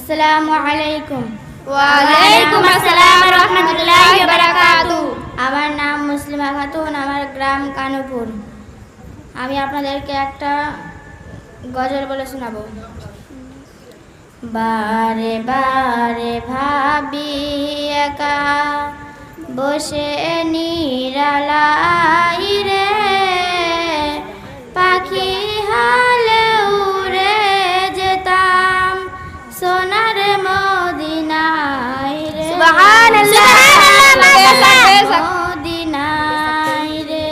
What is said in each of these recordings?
আসসালামু আলাইকুম। ওয়ালাইকুম আসসালাম ওয়া রাহমাতুল্লাহি ওয়া বারাকাতুহু। আমার নাম মুসলিমা খাতুন, আমার গ্রাম কানুপুর। আমি আপনাদেরকে একটা গজল বলে শোনাবো। বারে বারে ভাবি একা বসে নিরালাই রে, পাখি হালে উড়ে যেতাম সোনার মদিনায় রে, মদিনায় রে।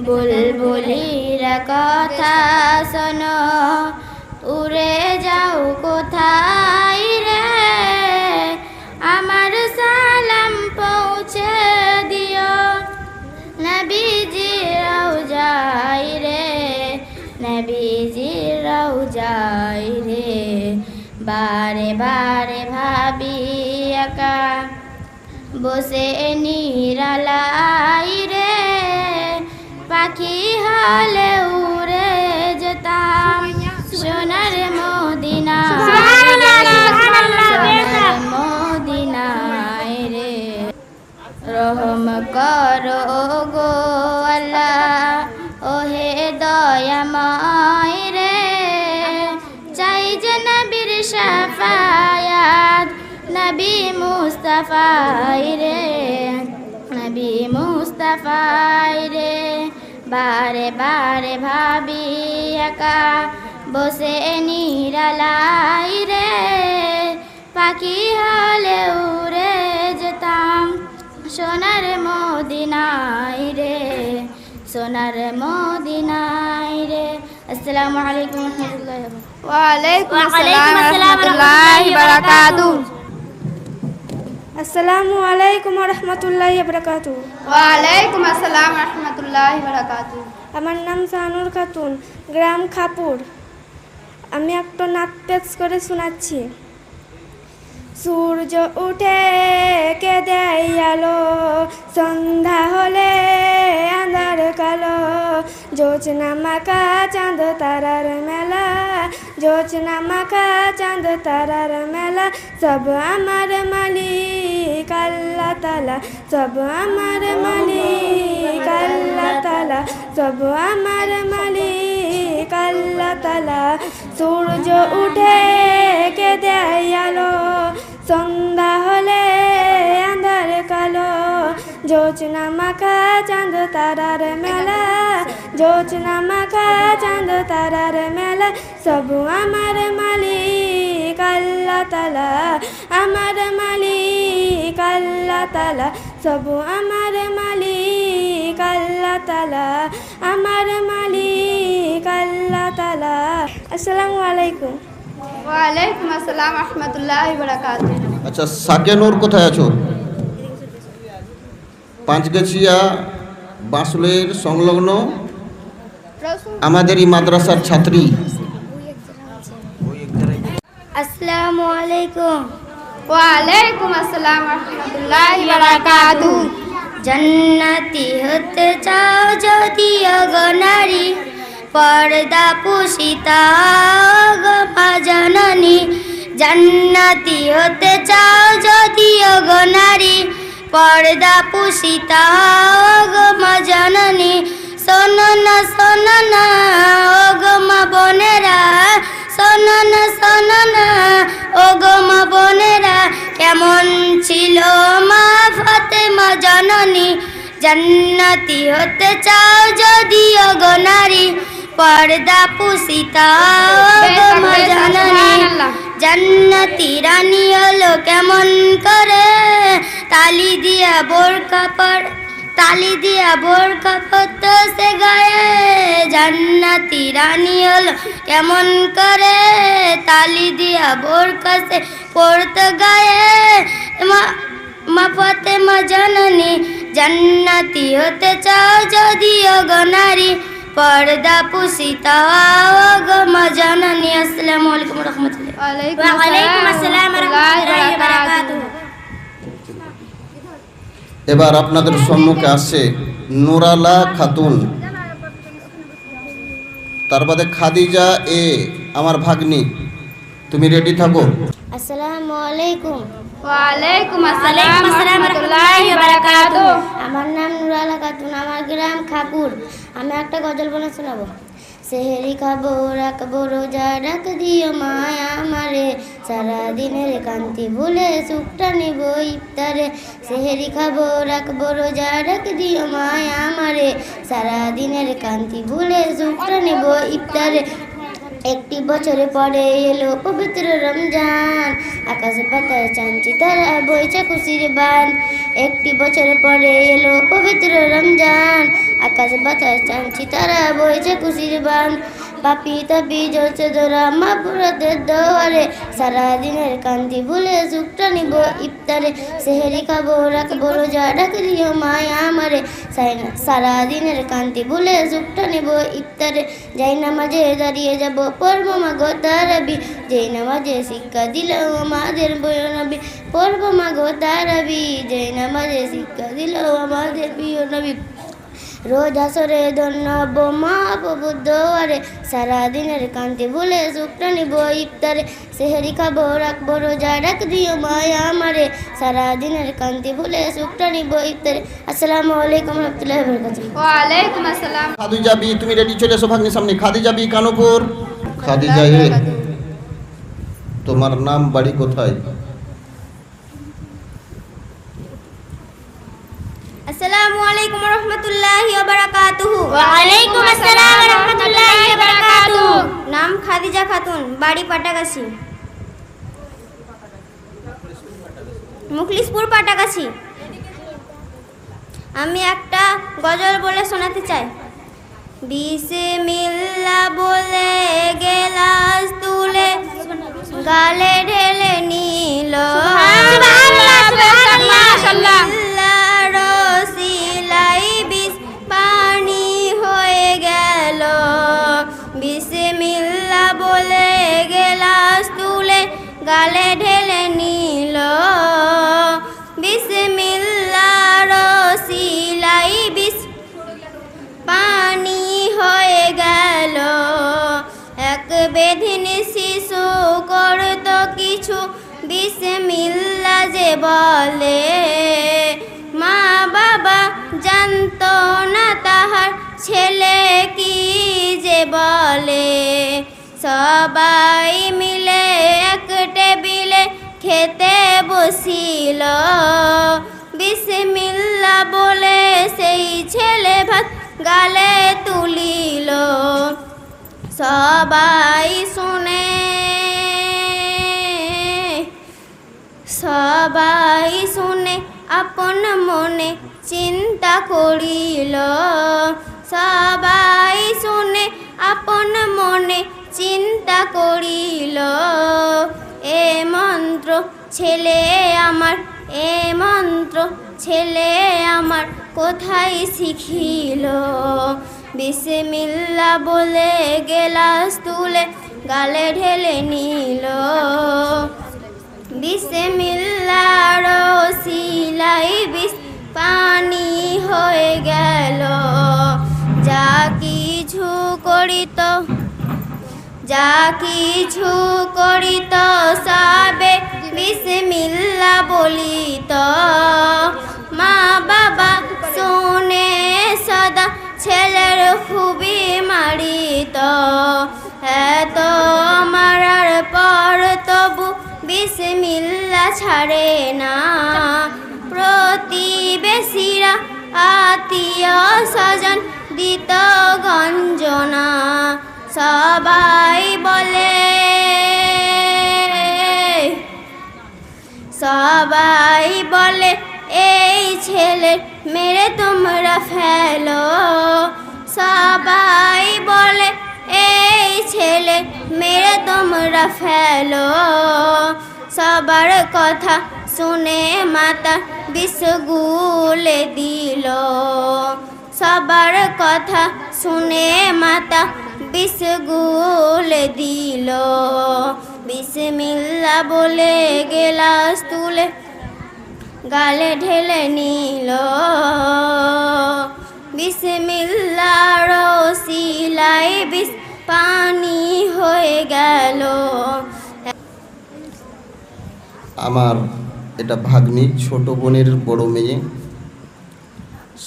বুলবুলির কথা শোনো, উড়ে যাও কোথায় রে, আমার সালাম পৌঁছে দিও নবীজি রওজায় রে, নবীজি রওজায় রে। বারে বারে ভাবি একা বসে নিরালাই রে, পাখি হালে উড়ে যেতাম সোনার মদিনায়, সোনার মদিনায় রে। রহম করো গো আল্লাহ ওহে দয়াময় রে, চাই যে নবীর শাফায়াত নবী মুস্তাফায় রে, নবী মুস্তাফায় রে। বারে বারে ভাবি একা বসে নিরালাই রে, পাখি হলে উড়ে যেতাম সোনার মদিনায় রে, সোনার মদিনায় রে। আসসালামু আলাইকুম ওয়া রাহমাতুল্লাহি ওয়া আলাইকুম আসসালাম ওয়া রাহমাতুল্লাহি ওয়া বারাকাতুহু। আসসালামু আলাইকুম ওয়া রাহমাতুল্লাহি ওয়া বারাকাতুহু। ওয়া আলাইকুম আসসালাম ওয়া রাহমাতুল্লাহি ওয়া বারাকাতুহু। আমার নাম সানুর খাতুন, গ্রাম খাপুর। আমি একটা নাত পেশ করে শোনাচ্ছি। সূর্য উঠে কেঁদে আলো, সন্ধ্যা হলে আঁধার কালো, জোছনা মাখা চাঁদ তারার মেলা, জোছনা মাখা চাঁদ তারার মেলা। সব আমার মালিক আল্লাহ তাআলা, সব আমার মালিক আল্লাহ তাআলা, সব আমার মালিক আল্লাহ তাআলা। সূর্য উঠে কেঁদে আলো, সন্ধ্যা হলে আঁধার কালো, জোছনা মাখা চাঁদ তারার মেলা, জোছনা মাখা চাঁদ তারার মেলা। সব আমার মালিক আল্লাহ তাআলা, আমার মালিক আল্লাহ তাআলা, সব আমার মালিক আল্লাহ তাআলা, আমার মালিক আল্লাহ তাআলা। আসসালামু আলাইকুম। ওয়া আলাইকুম আসসালাম ওয়া রাহমাতুল্লাহি ওয়া বারাকাতুহু। আচ্ছা, সাকেনুর কোথায় আছো? পাঁচগাছিয়া বাঁশলের সংলগ্ন আমাদের এই মাদ্রাসার ছাত্রী। আসসালামু আলাইকুম। ওয়া আলাইকুম আসসালাম ওয়া রাহমাতুল্লাহি ওয়া বারাকাতুহু। জান্নাতি হতে চাও যদি ওগো নারী, পর্দা পুশিতা গো মা জননী। জান্নাতি হতে চাও যদি ওগো নারী, পর্দা পুশিতা গো মা জননী। শোনো না ওগো মা বোনেরা, শোনো না ওগো মা বোনেরা, কেমন ছিল মা ফাতেমা জননী। জান্নাতি হতে চাও যদি ওগো নারী, পর্দা পুশিতা গো মা জননী। জান্নাতি রানী হলো কেমন করে, তালি দিয়া বোরকা পর, তালি দিয়া বোরকা পরতো সে গায়ে। জান্নাতি রানী হলো কেমন করে, তালি দিয়া বোরকা সে পরতো গায়ে। মা ফাতেমা জননী। জান্নাতি হতে চাও যদি ওগো নারী, পর্দা পুশিতা গো মা জননী। আসসালামু আলাইকুম ওয়া রাহমাতুল্লাহি। ওয়া আলাইকুম আসসালাম ওয়া রাহমাতুল্লাহি ওয়া বারাকাতুহু। এবার আপনাদের সম্মুখে আসছে নুরালা খাতুন, তার বাদে খাদিজা এ, আমার ভাগ্নি। তুমি রেডি থাকো। আসসালামু আলাইকুম। ওয়ালাইকুম আসসালাম ওয়া রাহমাতুল্লাহি ওয়া বারাকাতুহু। আমার নাম নুরালা খাতুন, আমার গ্রাম খাপুর। আমি একটা গজল বলে শোনাবো। সেহেরি খাবো রাখবো রোজা, ডাক দিও মায়া আমারে, সারা দিনের কান্তি ভুলে সুখটা নিব ইফতারে। সেহেরি খাবো রাখবো রোজা, ডাক দিও মায়া আমারে, সারা দিনের কান্তি ভুলে সুখটা নিব ইফতারে। একটি বছরে পরে এলো পবিত্র রমজান, আকাশে পাতায় চাঁদটি তারা বইছে খুশির বান। একটি বছরে পরে এলো পবিত্র রমজান, আকাশে পাতায় চাঁদটি তারা বইছে খুশির বান। পাপি তাপি জ্বলছে ধরা মাপুরাতের দোয়ারে, সারা দিনের কান্তি ভুলে সুখটা নিব ইফতারে। সেহেরি খাবো রাখবো রোজা, ডাক দিও মায়া আমারে, সারা দিনের কান্তি ভুলে সুখটা নিব ইফতারে। যাই নামাজে দাঁড়িয়ে যাব পড়ব মাগো তারাবি, যেই নামাজে শিক্ষা দিল আমাদের প্রিয় নবী। পড়ব মাগো তারাবি, যেই নামাজে শিক্ষা দিল আমাদের প্রিয় নবী। রোজ আসরে ধন্যব মা প্রভুর দোয়ারে, সারা দিনের কান্তি ভুলে সুখটা নিব ইফতারে। সেহেরি খাবো রাখবো রোজা, ডাক দিও মায়া আমারে, সারা দিনের কান্তি ভুলে সুখটা নিব ইফতারে। আসসালামু আলাইকুম রহমতুল্লাহি ওয়া বারাকাতুহু। ওয়ালাইকুম আসসালাম। খাদিজা বি, তুমি রেডি? চলে এসো ভাগ্নির সামনে। খাদিজা বি কানুপুর। খাদিজা এ, তোমার নাম বাড়ি কোথায়? আসসালামু আলাইকুম রহমতুল্লাহি ওয়া বারাকাতুহু। ওয়ালাইকুম আসসালাম ওয়া রাহমাতুল্লাহি ওয়া বারাকাতুহু। নাম খাদিজা খাতুন, বাড়ি পাটাগাছি, মুখলিসপুর পাটাগাছি। আমি একটা গজল বলে শোনাতে চাই। বিসমিল্লাহ বলে গেলাস তুলে, গালে ঢেলে নিল সুবহানাল্লাহ, সুবহানাল্লাহ, মাশাআল্লাহ। রসিলাই বিষ পানি হয়ে গেল। বিসমিল্লাহ বলে গেলাস তুলে, গালে ঢেলে নিল। বিসমিল্লাহ রসিলাই বিষ পানি হয়ে গেল। এক বেধিনী শিশু করত কিছু, বিসমিল্লাহ যে বলে, মা বাবা জানতো না তাহার ছেলে কি যে বলে। সবাই মিলে এক টেবিলে খেতে বসিল, বিসমিল্লাহ বলে সেই ছেলে ভাত গালে তুলিল। সবাই শুনে, সবাই শুনে আপন মনে চিন্তা করিল। সবাই শুনে আপন মনে চিন্তা করিল। এ মন্ত্র ছেলে আমার, এ মন্ত্র ছেলে আমার কোথায় শিখিল। বিসমিল্লাহ বলে গেলাস তুলে, গালে ঢেলে নিল। বিসমিল্লাহ রসিলাই বিষ পানি হয়ে গেল। যা কিছু করিত, যা কিছু করিত সবে বিসমিল্লাহ বলিত। মা বাবা শুনে সদা ছেলের খুবই মারিত। এত মারার পর তবু বিসমিল্লাহ ছাড়ে না। প্রতিবেশীরা আত্মীয় স্বজন দিত গঞ্জনা। সবাই বলে, সবাই বলে এই ছেলে মেরে তোমরা ফেলো। সবাই বলে এই ছেলে মেরে তোমরা ফেলো। সবার কথা শুনে মাতা বিষ গুলে দিল। সবার কথা শুনে মাতা বিষ গুলে দিল। বিসমিল্লাহ বলে গেলাস তুলে, গালে ঢেলে নিল। বিসমিল্লাহ রসিলাই বিষ পানি হয়ে গেল। আমার এটা ভাগ্নি, ছোট বোনের বড় মেয়ে।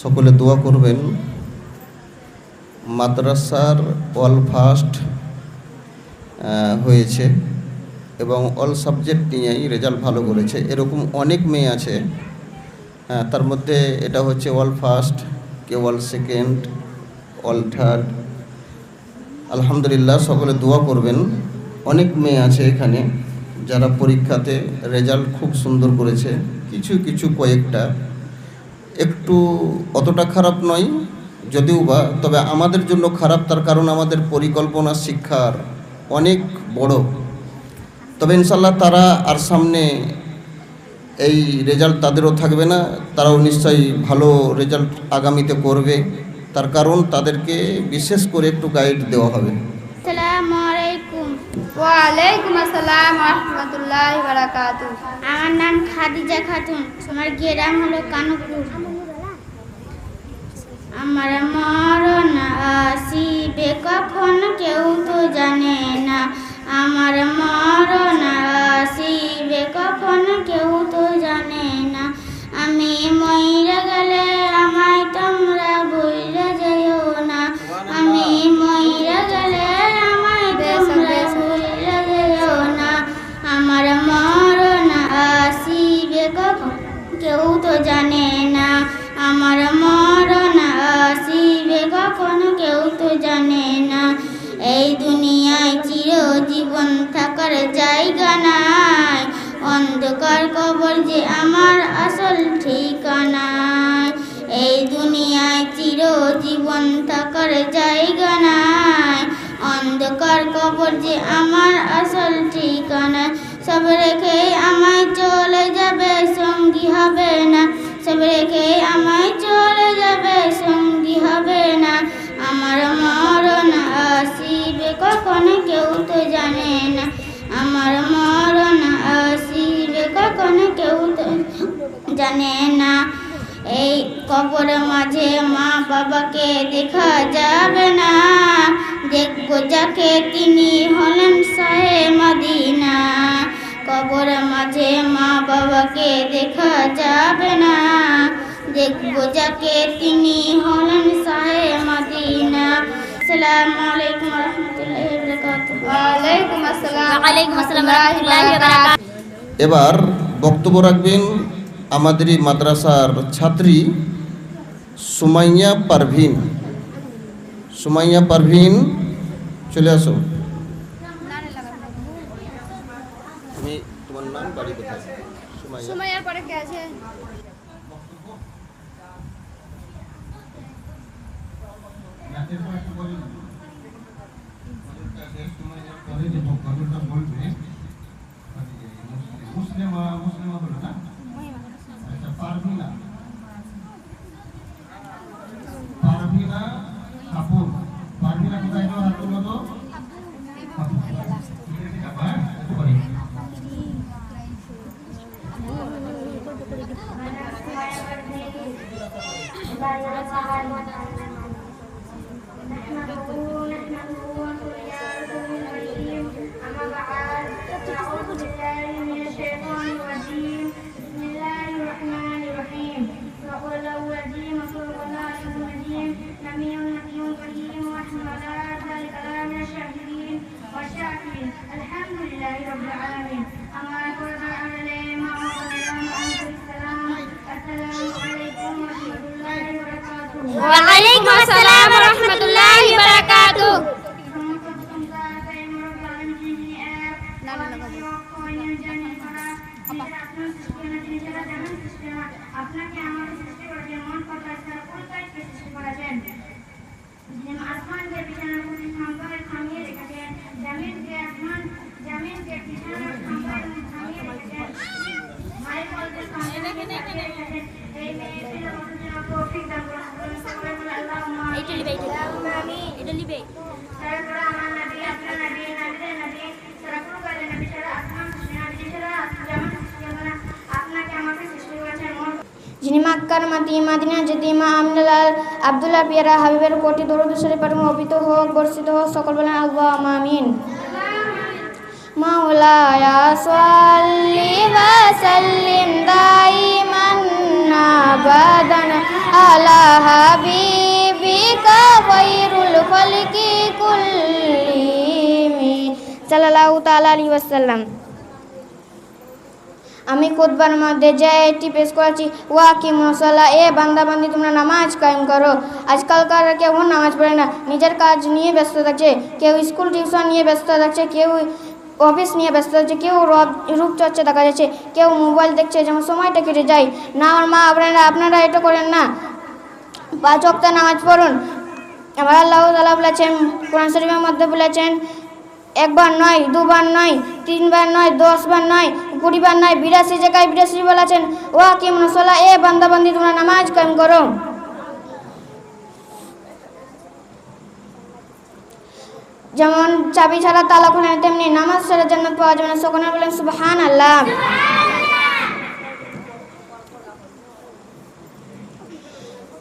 সকলে দোয়া করবেন। মাদ্রাসার অল ফার্স্ট হয়েছে এবং অল সাবজেক্ট নিয়েই রেজাল্ট ভালো করেছে। এরকম অনেক মেয়ে আছে, তার মধ্যে এটা হচ্ছে অল ফার্স্ট, কেউ অল সেকেন্ড, অল থার্ড। আলহামদুলিল্লাহ, সকলে দোয়া করবেন। অনেক মেয়ে আছে এখানে যারা পরীক্ষাতে রেজাল্ট খুব সুন্দর করেছে। কিছু কিছু কয়েকটা একটু অতটা খারাপ নয় যদিও বা, তবে আমাদের জন্য খারাপ, তার কারণ আমাদের পরিকল্পনা শিক্ষার অনেক বড়। তবে ইনশাল্লাহ তারা আর সামনে এই রেজাল্ট তাদেরও থাকবে না, তারাও নিশ্চয়ই ভালো রেজাল্ট আগামীতে করবে। তার কারণ তাদেরকে বিশেষ করে একটু গাইড দেওয়া হবে। আসসালামু আলাইকুম। ওয়ালাইকুম আসসালাম রহমতুল্লাহি বারাকাতু। আমার নাম খাদিজা খাতুন, আমার গ্রাম হলো কানুপুর। আমার মরণ আসিবে কখন কেউ তো জানে না, আমার মরণ আসিবে কখন কেউ তো জানে না। আমি মইরা গেলে আমায় তোমরা বইরা যাইও না, আমি মইরা গেলে আমায় তোমরা বইরা যাইও না। আমার মরণ আসিবে কখন কেউ তো জানে না, আমার মরণ আসিবে কখন কেউ তো জানে না। এই দুনিয়ায় চিরজীবন থাকার জায়গা নাই, অন্ধকার কবর যে আমার আসল ঠিকানা। এই দুনিয়ায় চিরজীবন থাকার জায়গা নাই, অন্ধকার কবর যে আমার আসল ঠিকানা। সব রেখে আমায় চলে যাবে, সঙ্গী হবে না, সব রেখে আমায় চলে যাবে, সঙ্গী হবে না। আমার মরণ আসিবে কখন কেউ তো জানে না, আমার মরণ আসিবে কখন কেউ তো জানে না। এই কবর মাঝে মা বাবাকে দেখা যাবে না, দেখবো যাকে তিনি হলেন শাহে মদিনা। কবর মাঝে মা বাবাকে দেখা যাবে না, দেখবো যাকে তিনি হলেন শাহে মদিনা। আসসালামু আলাইকুম রহমতুল্লাহি ওয়া বারাকাতুহু। ওয়ালাইকুম আসসালাম ওয়ালাইকুম আসসালাম রাহমাতুল্লাহি ওয়া বারাকাতুহু। এবার বক্তব্য রাখবেন আমাদেরই মাদ্রাসার ছাত্রী সুমাইয়া পারভিন। সুমাইয়া পারভিন, চলে আসো। তুমি তোমার নাম, বাড়ি কোথায়? সুমাইয়া। সময়ের পরে কে আছে? পারভিনা কাপুর। পারভিনা কোথায় গেল? হাত তুলো তো। ওয়ালাইকুম আসসালাম রহমতুল্লাহি বারাকাতুহু। আপনাকে আমাকে সৃষ্টি করেছেন, মন কথা পুরোটাকে সৃষ্টি করেছেন। আসমানকে বিছানার মধ্যে থামিয়ে রেখেছেন, জমিনকে বিছানার থামিয়ে রেখেছেন, মায়ের কলকে থামিয়ে রেখেছেন। এই মেয়েটির জন্য তৌফিক দান করুন। সকলে বলে আল্লাহুম্মা আমিন। তারপরে আমার নবী, আপনার নবী, নবীদের নবী, সারা কুরবানের নবী, সারা আসমান সৃষ্টি নবী, সারা জামান সৃষ্টি করে আপনাকে আমাকে সৃষ্টি করেছেন। যিনি মক্কার মদিনা যদি মা আমিনালাল আব্দুল্লাহ পিয়ারা হাবিবের কোটি দরুদ শরীফ পড়ে অর্পিত হোক, বর্ষিত হোক। সকল বলেন আল্লাহুম্মা আমিন। মাওলায়া সাল্লি ওয়া সাল্লাল্লাহু তাআলা আলাইহি ওয়াসাল্লাম। আমি খুতবার মধ্যে যে এটি পেশ করেছি, ওয়াকিমুস সালাহ, এ বান্দাবান্দি তোমরা নামাজ কায়েম করো। আজকালকার কেউ নামাজ পড়ে না, নিজের কাজ নিয়ে ব্যস্ত থাকছে, কেউ স্কুল টিউশন নিয়ে ব্যস্ত থাকছে, কেউ অফিস নিয়ে ব্যস্ত থাকছে, কেউ রূপচর্চা দেখা যাচ্ছে, কেউ মোবাইল দেখছে, যেমন সময়টা কেটে যায় না। আমার মা আপনারা এটা করেন না, 5 ওয়াক্ত নামাজ পড়ুন। আবার আল্লাহ তাআলা বলেছেন, কোরআন শরীফের মধ্যে বলেছেন, 1 বার নয়, 2 বার নয়, 3 বার নয়, 10 বার নয়, 20 বার নয়, 82 জায়গায় 82 বলেছেন, ওয়াকিমুস সালাহ, এ বান্দাবান্দি তোমরা নামাজ কায়েম করো। যেমন চাবি ছাড়া তালা খোলে না, তেমনি নামাজ ছাড়া জান্নাত পাওয়া যাবে না। সকলে বলেন সুবহানাল্লাহ।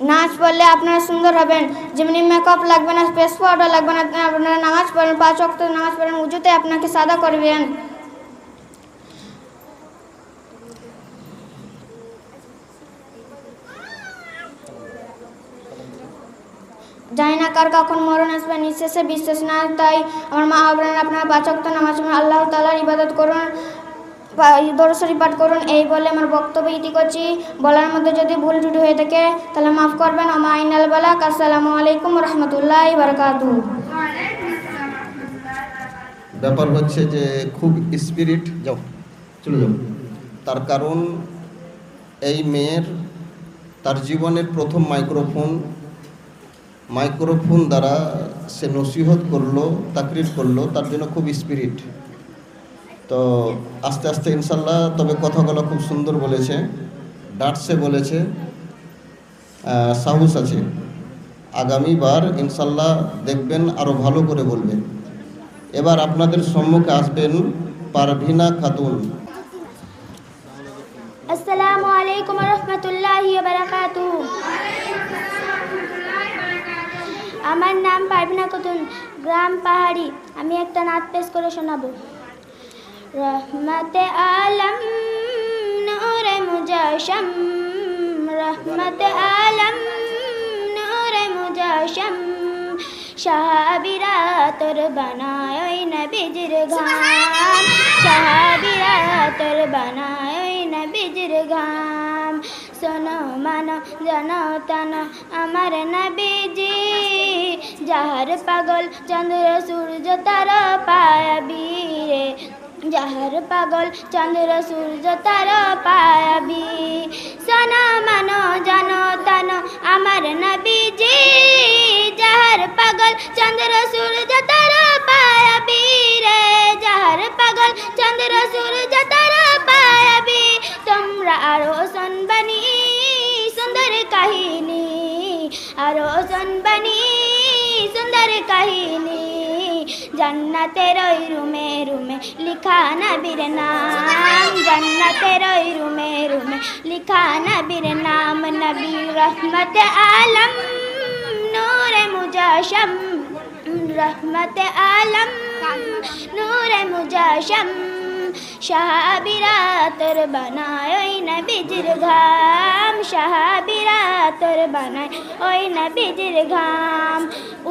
নাচ পড়লে আপনারা সুন্দর হবেন, যেমনি মেকআপ লাগবে না, ফেস পাউডার লাগবে না। আপনারা নামাজ পড়েন, 5 ওয়াক্ত নামাজ পড়েন, উজুতে আপনাকে সাদা করবেন। জানি না কার কখন মরণ আসবে, নিঃশেষে বিশ্বাস না। তাই আমার মা বলেন, আপনারা 5 ওয়াক্ত নামাজ পড়ুন, আল্লাহ তাআলার ইবাদত করুন, দরুদ শরীফ পাঠ করুন। এই বলে আমার বক্তব্য ইতি করছি। বলার মধ্যে যদি ভুল ত্রুটি হয়ে থাকে তাহলে মাফ করবেন। আমা আইনাল বালাক। আসসালামু আলাইকুম ওয়া রাহমাতুল্লাহি ওয়া বারাকাতুহু। ব্যাপার হচ্ছে যে খুব স্পিরিট, যাও চলে যাও। তার কারণ এই মেয়ের তার জীবনের প্রথম মাইক্রোফোন দ্বারা সে নসিহত করলো, তাকরির করলো, তার জন্য খুব স্পিরিট। তো আস্তে আস্তে ইনশাল্লাহ, তবে কথাগুলো খুব সুন্দর বলেছে, ডাটসে বলেছে, সাহস আছে। আগামীবার ইনশাল্লাহ দেখবেন আরও ভালো করে বলবেন। এবার আপনাদের সম্মুখে আসবেন পারভিনা খাতুন। আসসালামু আলাইকুম ওয়া রাহমাতুল্লাহি ওয়া বারাকাতুহু। আমার নাম পারভিনা খাতুন, গ্রাম পাহাড়ি। আমি একটা নাচ পেশ করে শোনাবো। রহমতে আলম নূরে মুজাশম, রহমতে আলম নূরে মুজাশম, শাহাবিরা তোর বানায় ওই নবীজির ঘাম, শাহাবিরা তোর বানায় ওই নবীজির ঘাম। শোনো মানো জানো তানো আমার নবীজি, যাহার পাগল চন্দ্র সূর্য তার পায়াবি রে, যাহার পাগল চন্দ্র সূর্য তার পায়াবি। শোনো মানো জানো তানো আমার নবীজি, যাহার পাগল চন্দ্র সূর্য তার পায়াবি রে, যাহার পাগল চন্দ্র সূর্য তার পায়াবি। তোমরা আরো শুনবানি সুন্দর কাহিনী, আরো শুনবানি সুন্দর কাহিনী। জান্নাতের ওই রুমে রুমে লিখা নবীর নাম, জান্নাতের ওই রুমে রুমে লিখা নবীর নাম। নবী রহমতে আলম নূরে মুজাশম, রহমতে আলম নূরে মুজাশম, শাহাবিরা তোর বানায় ওই নবীজির ঘাম, শাহাবিরা তোর বানায় ওই নবীজির ঘাম।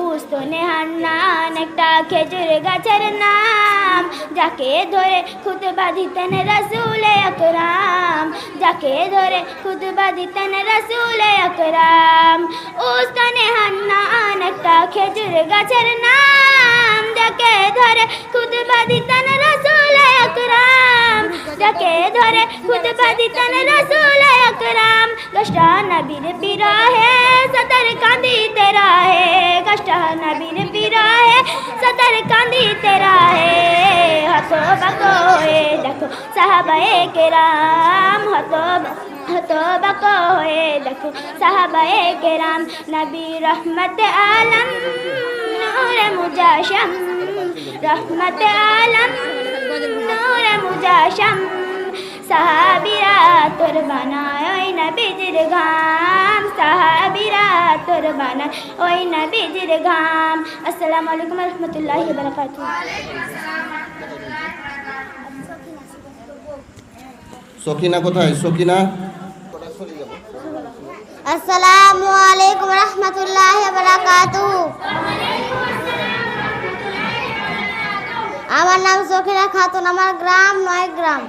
উস্তনে হান্নান একটা খেজুর গাছের নাম, যাকে ধরে খুতবা দিতেন রাসূল আকরাম, যাকে ধরে খুতবা দিতেন রাসূল আকরাম। উস্তনে হান্নান একটা খেজুর গাছের নাম, যাকে ধরে খুতবা দিতেন রাসূল আকরাম, যাকে ধরে খুতবা দিতেন রাসূল আকরাম। কষ্টা নবীর বিরহে সদর কাঁদিতে রহে, কষ্টা নবীর বিরহে সদর কাঁদিতে রহে। হতো বাকো হয়ে দেখো সাহাবায়ে কেরাম, হতো বাকো হয়ে দেখো সাহাবায়ে কেরাম। নবী রহমতে আলম নূরে মুজাশম, রহমতে আলম নূরে মুজাশম, সাহাবিরা তোর বানায় ওই নবীজির ঘাম, সাহাবিরা তোর বানায় ওই নবীজির ঘাম। আসসালামু আলাইকুম ওয়া রাহমাতুল্লাহি ওয়া বারাকাতুহু। সকিনা কোথায়? সকিনা। আসসালামু আলাইকুম ওয়া রাহমাতুল্লাহি ওয়া বারাকাতুহু। আমার নাম সখিনা খাতুন, আমার গ্রাম নয়গ্রাম।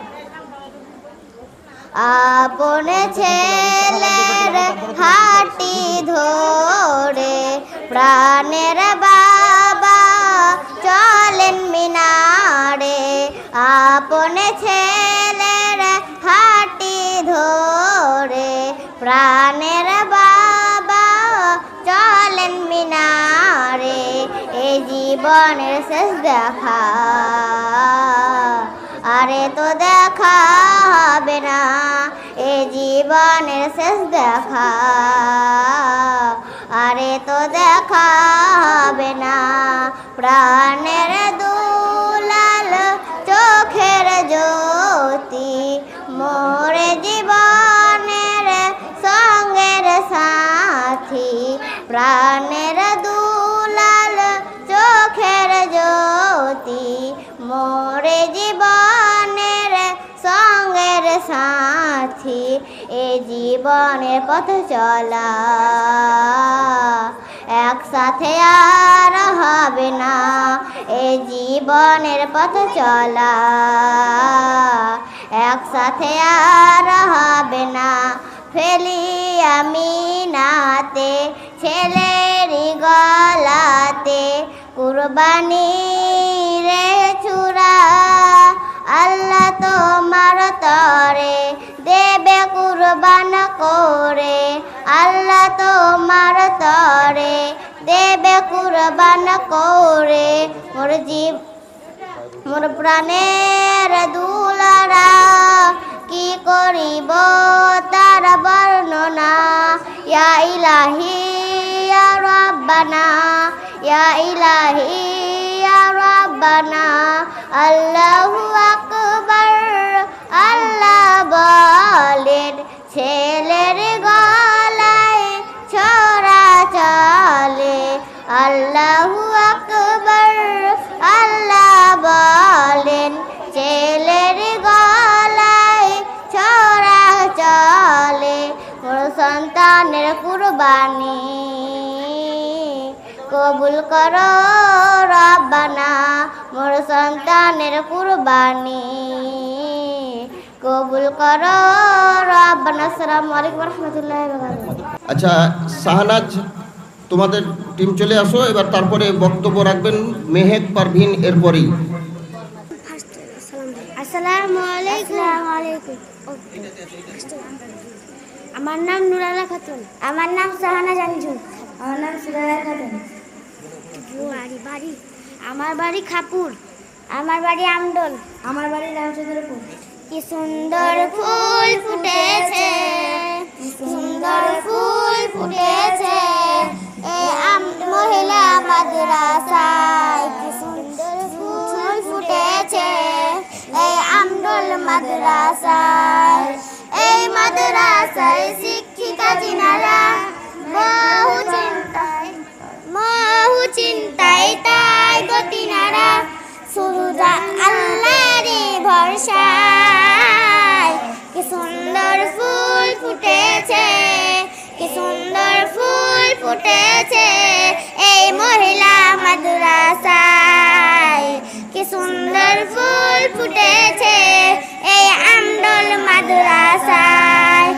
আপনে ছেলের হাটি ধরে প্রাণের বাবা চলেন মিনারে। আপনে ছেলের হাটি ধরে প্রাণের বাবা চলেন মিনারে। এ জীবনের শেষ দেখা আরে তো দেখা হবে না, এ জীবনের শেষ দেখা আরে তো দেখা হবে না। প্রাণের দুলাল চোখের জ্যোতি মোরে জীবনের সঙ্গের সাথী। প্রাণের দুলাল চোখের জ্যোতি মোরে জীবনের সঙ্গের সাথী। এ জীবনের পথ চলা একসাথে আর হবে না, এ জীবনের পথ চলা একসাথে আর হবে না। ফেলি আমি নাতে ছেলেরই গলাতে কুরবানি রে চূড়া। আল্লাহ তোমার তরে দেবে কুরবান করে, আল্লাহ তোমার তরে দেবে কুরবান করে। মোর প্রাণের দুলারা কি করিব তার বর্ণনা। ইয়া ইলাহি ইয়া রাব্বানা, ইয়া ইলাহি ইয়া রাব্বানা। আল্লাহু আকবার আল্লাহ বলেন ছেলের গলায় ছোরা চলে। আল্লাহু আকবার আল্লাহ বলেন ছেলের গলায় ছোরা চলে। মোর সন্তানের কুরবানি কবুল করো রব্বানা, মোর সন্তানের কুরবানি কবুল করো রব্বানা। আসসালামু আলাইকুম ওয়া রাহমাতুল্লাহি ওয়া বারাকাতুহু। আচ্ছা শাহনাজ, তোমাদের টিম চলে আসো এবার। তারপরে বক্তব্য রাখবেন মেহেক পারভিন এরপরেই। আসসালামু আলাইকুম। আমার নাম নুরালা খাতুন। আমার নাম শাহনাজ আঞ্জুম। আমার নাম সুরাইয়া খাতুন। আমার বাড়ি খাপুর। আমার বাড়ি আমডল। আমার বাড়ি রামচন্দ্রপুর। কি সুন্দর ফুল ফুটেছে, কি সুন্দর ফুল ফুটেছে এই মহিলা মাদ্রাসায়। কি সুন্দর ফুল ফুটেছে এই আমডল মাদ্রাসায়। এই মাদ্রাসায় শিক্ষিকা জিনারা বহু চিন্তায় তাই গতিনারা শুধু আল্লাহরই ভরসায়। কি সুন্দর ফুল ফুটেছে, কি সুন্দর ফুল ফুটেছে এই মহিলা মাদ্রাসায়। কি সুন্দর ফুল ফুটেছে এই আমডল মাদ্রাসায়।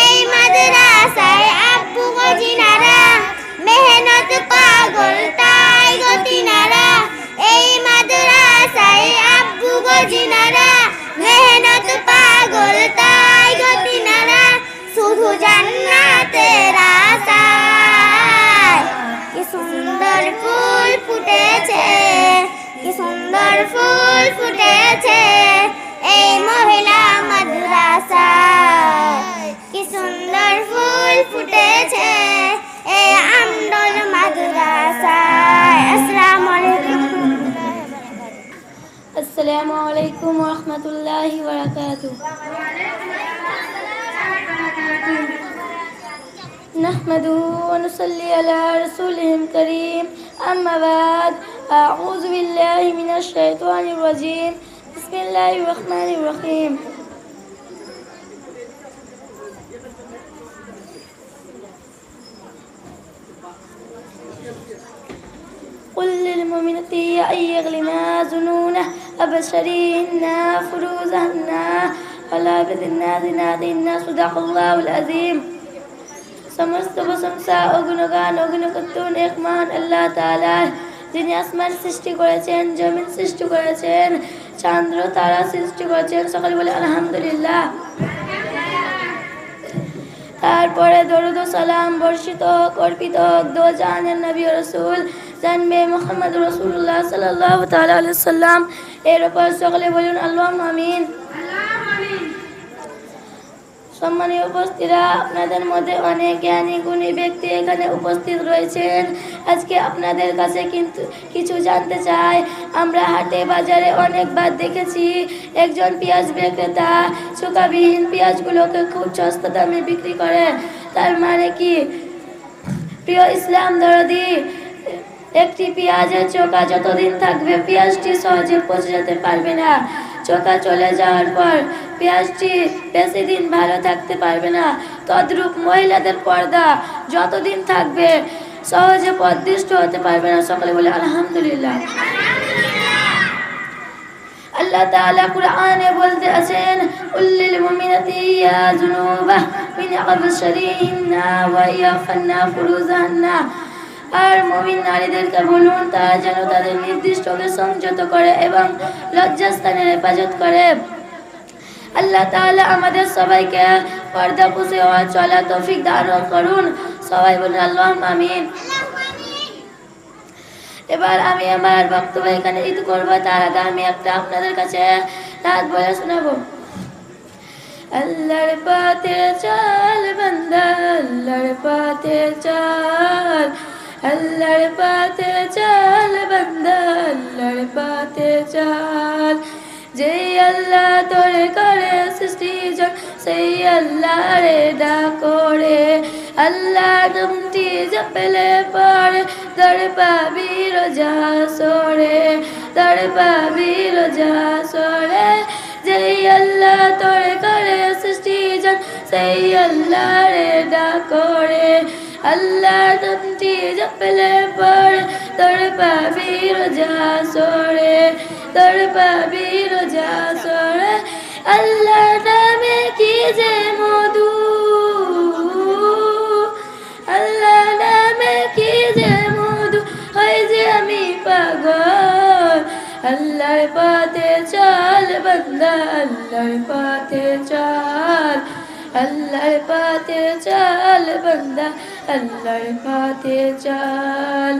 এই মাদ্রাসায় আব্বু গজিনারা মেহনত পাগল তাই গতিনারা। এই মাদ্রাসায় আব্বু গজিনারা মেহনত পাগল তাই গতিনারা শুধু জান্নাতের আশায়। কি সুন্দর ফুল ফুটেছে, কি সুন্দর ফুল ফুটেছে এই মহিলা মাদ্রাসায়। কি সুন্দর ফুল ফুটেছে এই আমডল মাদ্রাসায়। আসসালামু আলাইকুম। আসসালামু আলাইকুম ওয়া রাহমাতুল্লাহি ওয়া বারাকাতুহু। নাহমাদুহু ওয়া নুসাল্লি আলা রাসূলিহিল কারীম। আম্মা বাদ। আউযু বিল্লাহি মিনাশ শাইতানির রাজীম। বিসমিল্লাহির রহমানির রহিম। قل للمؤمنين المؤمنة يغلما ظنونه أبشرهن فروزهن ولا بذناتهن صدق الله العظيم সমস্ত প্রশংসা ও গুণগান ও গুণকর্তন এক মহান আল্লাহ তাআলার, যিনি আসমান সৃষ্টি করেছেন, জমিন সৃষ্টি করেছেন, চন্দ্র তারা সৃষ্টি করেছেন। সকলে বলে আলহামদুলিল্লাহ। তারপরে দরুদ ও সালাম বর্ষিত হোক, অর্পিত হোক দো জাহানের নবী ও রাসূল জানবে মুহাম্মদ রাসূলুল্লাহ সাল্লাল্লাহু তাআলা আলাইহি সাল্লাম এর উপর। সকলে বলুন আল্লাহুম্মা আমিন। সম্মানীয় উপস্থিতিরা, আপনাদের মধ্যে অনেক জ্ঞানী গুণী ব্যক্তি এখানে উপস্থিত রয়েছেন। আজকে আপনাদের কাছে কিন্তু কিছু জানতে চাই। আমরা হাটে বাজারে অনেকবার দেখেছি একজন পেঁয়াজ বিক্রেতা চোকাবিহীন পেঁয়াজগুলোকে খুব সস্তা দামে বিক্রি করে। তার মানে কি? প্রিয় ইসলাম দরদি, একটি পেঁয়াজের চোকা যতদিন থাকবে পেঁয়াজটি সহজে পচে যেতে পারবে না। চোকা চলে যাওয়ার পর পেঁয়াজটি বেশি দিন ভালো থাকতে পারবে না। তদ্রূপ মহিলাদের পর্দা যতদিন থাকবে সহজে পদদৃষ্ট হতে পারবে না। সকলে বলে আলহামদুলিল্লাহ। আল্লাহ তাআলা কুরআনে বলতে আছেন, উল্লিল মুমিনাতি ইয়াজুনুবা মিন আবশারিহিন্না ওয়া ইয়াফান্না ফুরুজান্না। আর মুমিন নারীদেরকে বলুন তারা যেন তাদের নির্দিষ্টকে সংযত করে এবং লজ্জাস্থানের হেফাজত করে। আল্লাহ তাআলা আমাদের সবাইকে পর্দাপুষে হওয়া চলা তৌফিক দান করুন। সবাই বলুন আল্লাহুম্মা আমিন। এবার আমি আমার বক্তব্য এখানে ঈদ করবো। তার আগে আমি একটা আপনাদের কাছে নাত বলে শোনাবো। আল্লাহর পথে চল বান্দা, আল্লাহর পথে চল, আল্লাহর পথে চল বান্দা, আল্লাহর পথে চল। যে আল্লাহ তোর করে সৃষ্টিজন সেই আল্লাহরে ডাকরে। আল্লাহ নামটি জপলে পরে দর পাবি রোজা সরে, দর পাবি রোজা সরে। যে আল্লাহ তোর করে সৃষ্টিজন সেই আল্লাহরে ডাকরে। আল্লাহ নামটি জপলে পরে দর পাবি রোজা সরে, দর পাবি রোজা সরে। আল্লাহ নামে কি যে মধু, আল্লাহ নামে কি যে মধু, হয় যে আমি পাগল। আল্লাহর পথে চল বান্দা, আল্লাহর পথে চল, আল্লাহর পথে চল বান্দা, আল্লাহর পথে চল।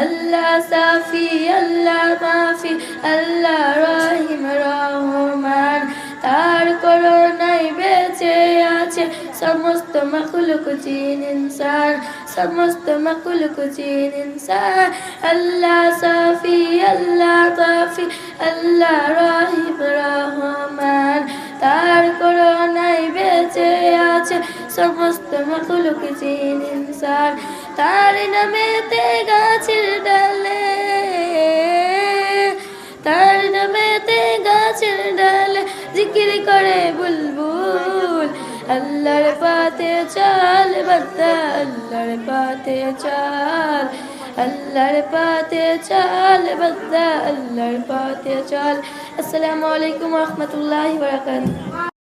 আল্লাহ সাফি, আল্লাহ মাফি, আল্লাহ রহিম রহমান। তার করুণায় বেঁচে আছে সমস্ত মাখলুক জিন ইনসান, সমস্ত মাখলুক জিন ইনসান। আল্লাহ সাফি, আল্লাহ মাফি, আল্লাহ রহিম রহমান। তার করুণায় বেঁচে আছে সমস্ত মাখলুক জিন ইনসান। তার নামেতে গাছের ডালে, তার নামেতে গাছের ডালে জিকির করে বুলবুল। আল্লাহর পথে চল বান্দা, আল্লাহর পথে চল, আল্লাহর পথে চল বান্দা, আল্লাহর পথে চল। আসসালামু আলাইকুম ওয়া রাহমাতুল্লাহি ওয়া বারাকাতুহু।